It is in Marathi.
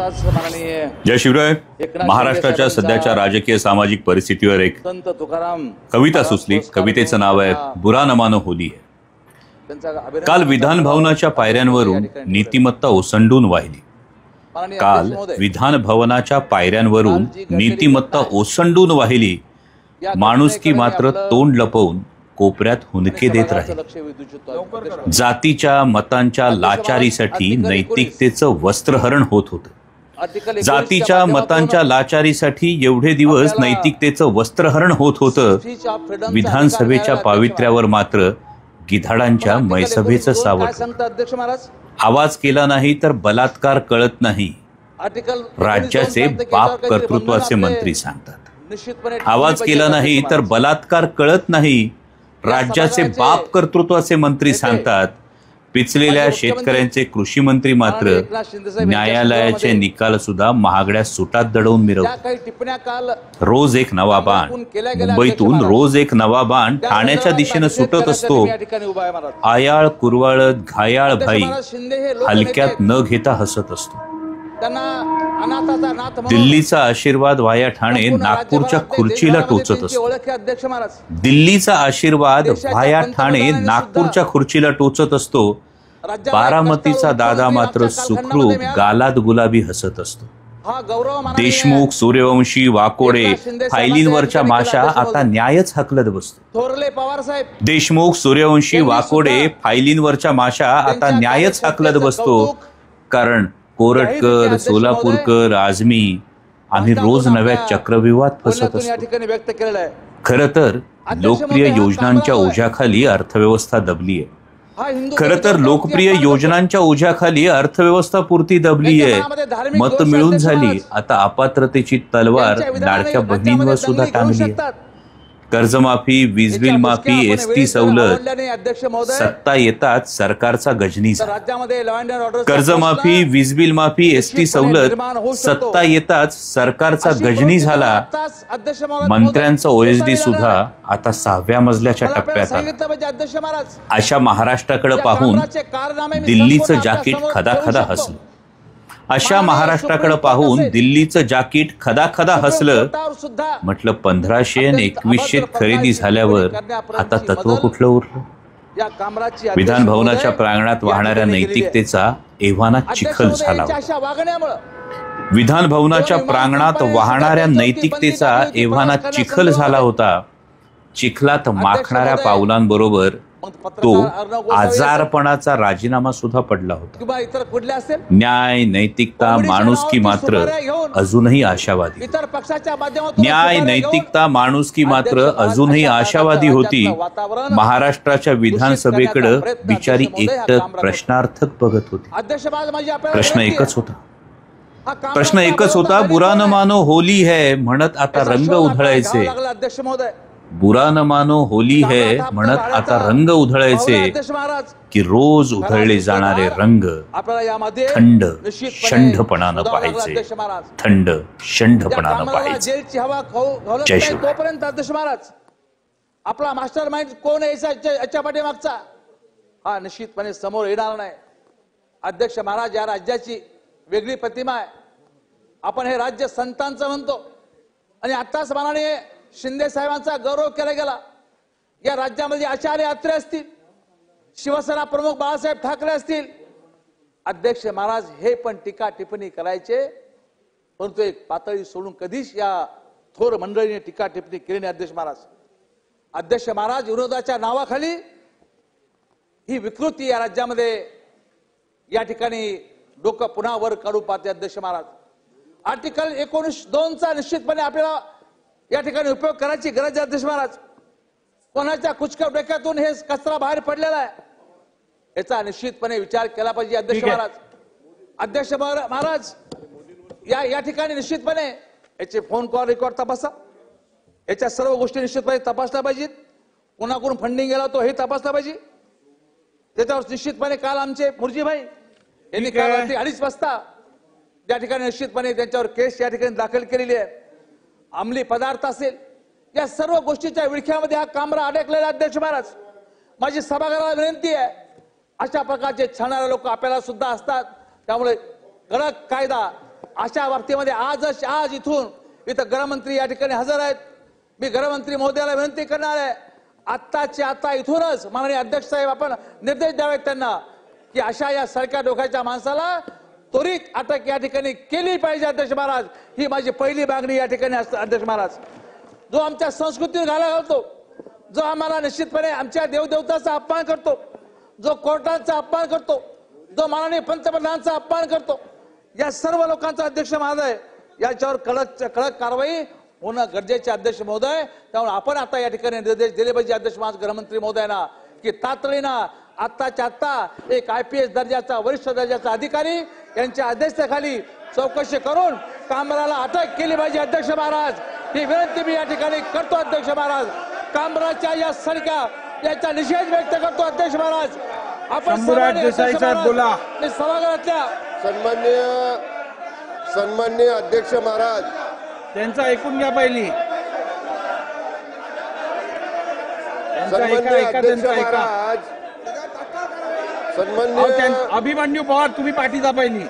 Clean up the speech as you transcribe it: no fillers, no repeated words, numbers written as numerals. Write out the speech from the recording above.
आताच माननीय जय शिवराय. महाराष्ट्राच्या सध्याच्या राजकीय सामाजिक परिस्थितीवर एक संत तुकाराम कविता सुचली. कवितेचं नाव आहे बुरा न मानो होली है. काल विधान भवनाच्या पायऱ्यांवरून नीतिमत्ता ओसंडून वाहिली. काल विधान भवनाच्या पायऱ्यांवरून नीतिमत्ता ओसंडून वाहिली. माणुसकी मात्र तोंड लपवून कोपऱ्यात हुंदके देत राहिले. जातीच्या मतांच्या लाचारीसाठी नैतिकतेचं वस्त्रहरण होत होतं. जातीच्या मतांच्या लाचारीसाठी एवढे दिवस नैतिकतेचं वस्त्रहरण होत होतं. विधानसभेच्या पावित्र्यावर मात्र गिधाडांच्या मैसभेचं सावट. आवाज केला नाही तर बलात्कार कळत नाही, राज्याचे बाप कर्तृत्वाचे मंत्री सांगतात. आवाज केला नाही तर बलात्कार कळत नाही, राज्याचे बाप कर्तृत्वाचे मंत्री सांगतात. पिचलेल्या शेतकऱ्यांचे कृषी मंत्री मात्र न्यायालयाचे निकाल सुद्धा महागड्या सुटात दडवून मिरवतात. रोज एक नवा बाण मुंबईतून, रोज एक नवा बाण ठाण्याच्या दिशेनं सुटत असतो. आयाळ कुरवाळत घायाळ भाई हलक्यात न घेता हसत असतो. दिल्लीचा आशीर्वाद वाया ठाणे नागपूरच्या खुर्चीला टोचत असतो. दिल्लीचा आशीर्वाद वाया ठाणे नागपूरच्या खुर्चीला टोचत असतो. बारामतीचा दादा मात्र सुखरूप गालात गुलाबी हसत असतो. देशमुख, सूर्यवंशी, वाकोडे फायलींवरच्या माशा आता न्यायच हकलत बसतो. देशमुख, सूर्यवंशी, वाकोडे फायलींवरच्या माशा आता न्यायच हकलत बसतो. कारण कोरटकर, सोलापूरकर, आझमी आम्ही रोज नव्या चक्रव्यूहात फसत असतो. खरं तर लोकप्रिय योजनांच्या ओझ्याखाली अर्थव्यवस्था दबली आहे. खरं तर लोकप्रिय योजनांच्या ओझ्याखाली अर्थव्यवस्था पुरती दबली आहे. मत मिळून झाली, आता अपात्रतेची तलवार लाडक्या बहिणींवर सुद्धा टांगली आहे. कर्जमाफी, वीज बिल माफी, एसटी सवलत, सत्ता येतात सरकारचा गजनी झाला. कर्जमाफी, वीज बिल माफी, एसटी सवलत, सत्ता येताच सरकारचा गजनी झाला. मंत्र्यांचा ओएसडी सुद्धा आता 6व्या मजल्याच्या टप्प्यात आला. अशा महाराष्ट्राकडे पाहून दिल्लीचं जाकीट खदाखदा हसलं. अशा महाराष्ट्राकडे पाहून दिल्लीचं जाकीट खदाखदा हसलं. म्हटलं 1500 आणि 2100 खरेदी झाल्यावर आता तत्व कुठलं उरलं. विधान भवनाच्या प्रांगणात वाहणाऱ्या नैतिकतेचा एव्हाना चिखल झाला. विधान भवनाच्या प्रांगणात वाहणाऱ्या नैतिकतेचा एव्हाना चिखल झाला होता. चिखलात माखणाऱ्या पावलांबरोबर तो आजारपणाचा राजीनामा सुद्धा पडला होता. न्याय, नैतिकता, माणुसकी मात्र अजूनही आशावादी. न्याय, नैतिकता, माणुसकी मात्र अजूनही आशावादी होती. महाराष्ट्राच्या विधानसभेकडे बिचारी एकटक प्रश्नार्थक बघत होती. प्रश्न एकच होता, बुरा न मानो होली है म्हणत आता रंग उधळायचे. बुरा न मानो होली है म्हणत आता रंग उधळायचे की रोज उधळले जाणारे रंग थंड शंढपणानं पाहायचे. थंड शंढपणानं पाहायचे. जय शिवराय. तोपर्यंत अध्यक्ष महाराज आपला मास्टर माइंड कोण याच्या पाठीमागचा हा निश्चितपणे समोर येणार नाही. अध्यक्ष महाराज या राज्याची वेगळी प्रतिमा आहे. आपण हे राज्य संतांचं म्हणतो आणि आताच माननीय शिंदे साहेबांचा गौरव केला गेला. या राज्यामध्ये आचार्य अत्रे असतील, शिवसेना प्रमुख बाळासाहेब ठाकरे असतील, अध्यक्ष महाराज हे पण टीका टिप्पणी करायचे. परंतु एक पातळी सोडून कधीच या थोर मंडळीने टीका टिप्पणी केली नाही. अध्यक्ष महाराज विरोधाच्या नावाखाली ही विकृती या राज्यामध्ये या ठिकाणी डोकं पुन्हा वर काढू पाहते. अध्यक्ष महाराज आर्टिकल 19(2) निश्चितपणे आपल्याला या ठिकाणी उपयोग करायची गरज आहे. अध्यक्ष महाराज कोणाच्या कुचक्या डोक्यातून हे कचरा बाहेर पडलेला आहे याचा निश्चितपणे विचार केला पाहिजे. अध्यक्ष महाराज या ठिकाणी निश्चितपणे याचे फोन कॉल रेकॉर्ड तपासा. याच्या सर्व गोष्टी निश्चितपणे तपासल्या पाहिजेत. कोणाकडून फंडिंग गेला तो हे तपासला पाहिजे. त्याच्यावर निश्चितपणे काल आमचे मुर्जीभाई यांनी काल रात्री 2:30 वाजता या ठिकाणी निश्चितपणे त्यांच्यावर केस या ठिकाणी दाखल केलेली आहे. अंमली पदार्थ असेल या सर्व गोष्टीच्या विळख्यामध्ये हा कामरा अडकलेला. अध्यक्ष महाराज माझी सभागृहाला विनंती आहे, अशा प्रकारचे छळणारे लोक आपल्याला सुद्धा असतात. त्यामुळे कडक कायदा अशा बाबतीमध्ये आज इथं गृहमंत्री या ठिकाणी हजर आहेत. मी गृहमंत्री महोदयाला विनंती करणार आहे, आत्ताच्या आता इथूनच माननीय अध्यक्ष साहेब आपण निर्देश द्यावेत त्यांना की अशा या सरक्या डोक्याच्या माणसाला त्वरित अटक या ठिकाणी केली पाहिजे. अध्यक्ष महाराज, ही माझी पहिली मागणी या ठिकाणी असते. अध्यक्ष महाराज, जो आमच्या संस्कृतीवर घाला घालतो, जो आम्हाला निश्चितपणे आमच्या देवदेवताचा अपमान करतो, जो कोर्टाचा अपमान करतो, जो माननीय पंतप्रधानांचा अपमान करतो, या सर्व लोकांचा अध्यक्ष महोदय याच्यावर कडक कारवाई होणं गरजेचे. अध्यक्ष महोदय, त्यामुळे आपण आता या ठिकाणी निर्देश दिले पाहिजे अध्यक्ष महाराज गृहमंत्री महोदयांना की तातडीनं आत्ताच्या आत्ता एक IPS दर्जाचा वरिष्ठ दर्जाचा अधिकारी यांच्या आदेशाखाली चौकशी करून कामराला अटक केली पाहिजे. अध्यक्ष महाराज, ही विनंती मी या ठिकाणी करतो. अध्यक्ष महाराज, कामराच्या या सरक्या याचा निषेध व्यक्त करतो. अध्यक्ष महाराज, आपण सभागृहातल्या सन्माननीय अध्यक्ष महाराज, त्यांचं ऐकून घ्या पहिली. सन्माननीय अध्यक्ष महाराज, सन्माननीय अभिमन्यू पवार, तुम्ही पाठीचा पहिली.